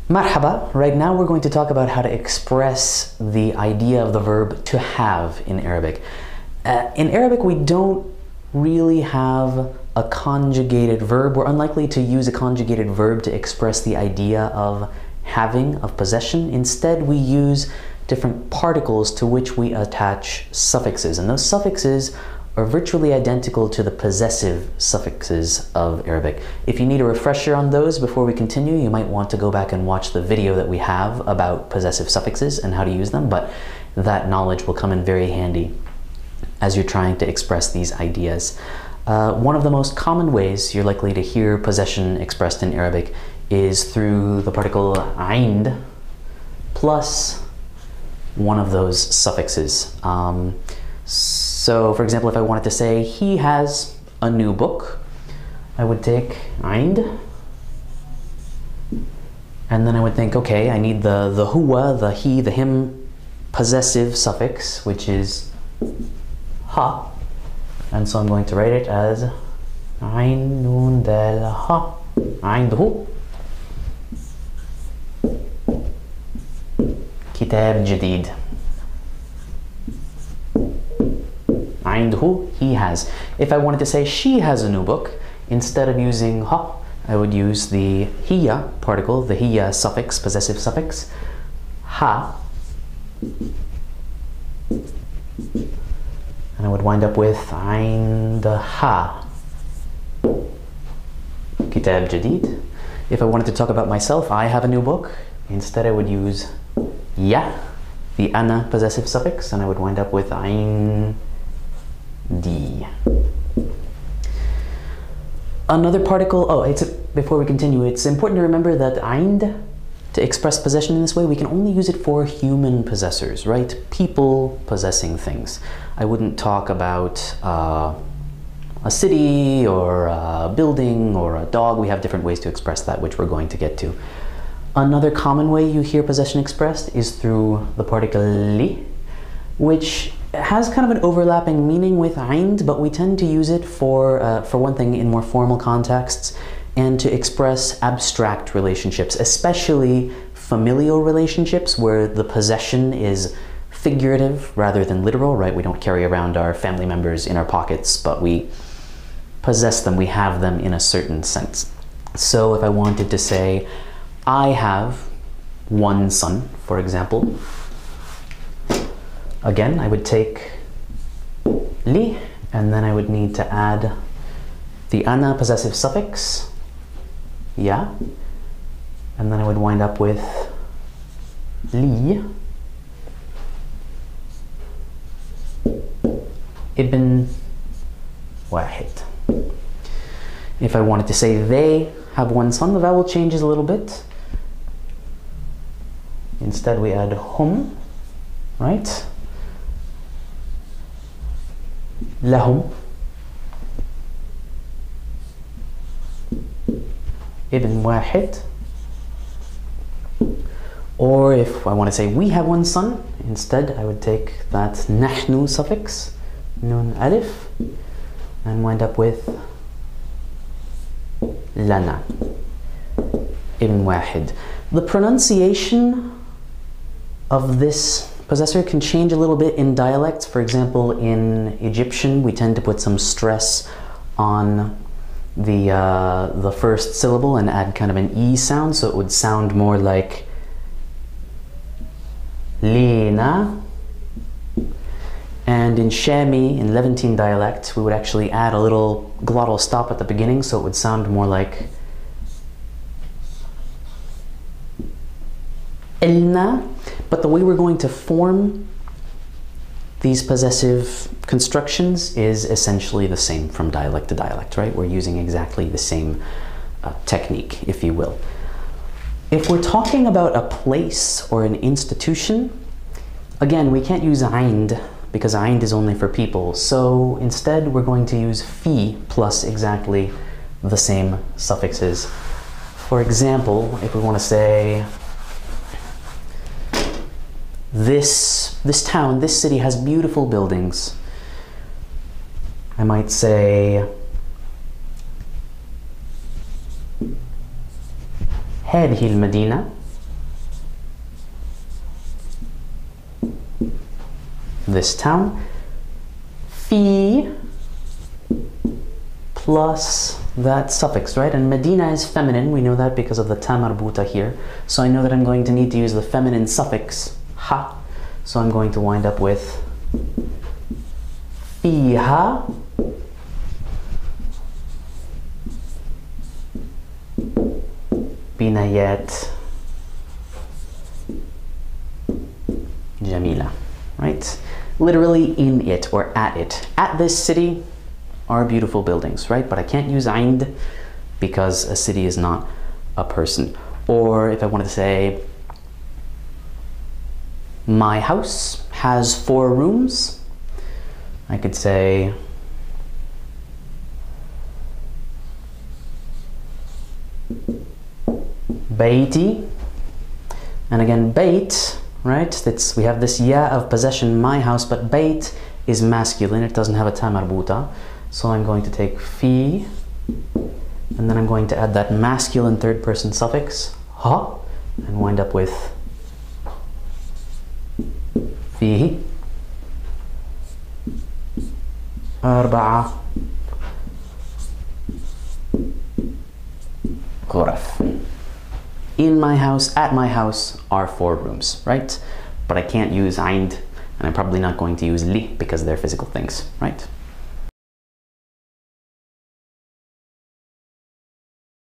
Marhaba. Right now we're going to talk about how to express the idea of the verb to have in Arabic. In Arabic we don't really have a conjugated verb. We're unlikely to use a conjugated verb to express the idea of having, of possession. Instead we use different particles to which we attach suffixes, and those suffixes are virtually identical to the possessive suffixes of Arabic. If you need a refresher on those before we continue, you might want to go back and watch the video that we have about possessive suffixes and how to use them, but that knowledge will come in very handy as you're trying to express these ideas. One of the most common ways you're likely to hear possession expressed in Arabic is through the particle aind plus one of those suffixes. So, for example, if I wanted to say, he has a new book, I would take aind, and then I would think, okay, I need the huwa, the he, the him possessive suffix, which is ha, and so I'm going to write it as ain nun dal ha, عينده كتاب جديد. عينده, he has. If I wanted to say she has a new book, instead of using ha, I would use the hiya particle, the hiya suffix, possessive suffix, ha, and I would wind up with عندها كتاب جديد. If I wanted to talk about myself, I have a new book, instead I would use ya, the ana possessive suffix, and I would wind up with عندي. Another particle, before we continue, it's important to remember that aind, to express possession in this way, we can only use it for human possessors, right? People possessing things. I wouldn't talk about a city or a building or a dog. We have different ways to express that, which we're going to get to. Another common way you hear possession expressed is through the particle li, which has kind of an overlapping meaning with aind, but we tend to use it for one thing in more formal contexts and to express abstract relationships, especially familial relationships where the possession is figurative rather than literal, right? We don't carry around our family members in our pockets, but we possess them, we have them in a certain sense. So if I wanted to say, I have one son, for example, again, I would take li, and then I would need to add the ana possessive suffix, ya, and then I would wind up with li ibn wahid. If I wanted to say they have one son, the vowel changes a little bit. Instead we add hum, right? Lahum ibn wahid. Or if I want to say we have one son, instead I would take that nahnu suffix, nun alif, and wind up with lana ibn wahid. The pronunciation of this possessor can change a little bit in dialects. For example, in Egyptian, we tend to put some stress on the first syllable and add kind of an E sound, so it would sound more like Lina. And in Shami, in Levantine dialect, we would actually add a little glottal stop at the beginning, so it would sound more like Ilna. But the way we're going to form these possessive constructions is essentially the same from dialect to dialect, right? We're using exactly the same technique, if you will. If we're talking about a place or an institution, again, we can't use aind because aind is only for people. So instead, we're going to use fi plus exactly the same suffixes. For example, if we want to say, this town, this city has beautiful buildings, I might say هذه المدينة this town. Fi plus that suffix, right? And Medina is feminine. We know that because of the ta marbuta here. So I know that I'm going to need to use the feminine suffix ha. So I'm going to wind up with fiha binayat jamila, right? Literally in it or at it. At this city are beautiful buildings, right? But I can't use aind because a city is not a person. Or if I wanted to say, my house has 4 rooms, I could say, baiti. And again, bait, right? We have this ya of possession, my house, but bait is masculine. It doesn't have a ta marbuta. So I'm going to take fi, and then I'm going to add that masculine third person suffix, ha, and wind up with fihi arba'a ghuraf. In my house, at my house, are 4 rooms, right? But I can't use aind, and I'm probably not going to use li because they're physical things, right?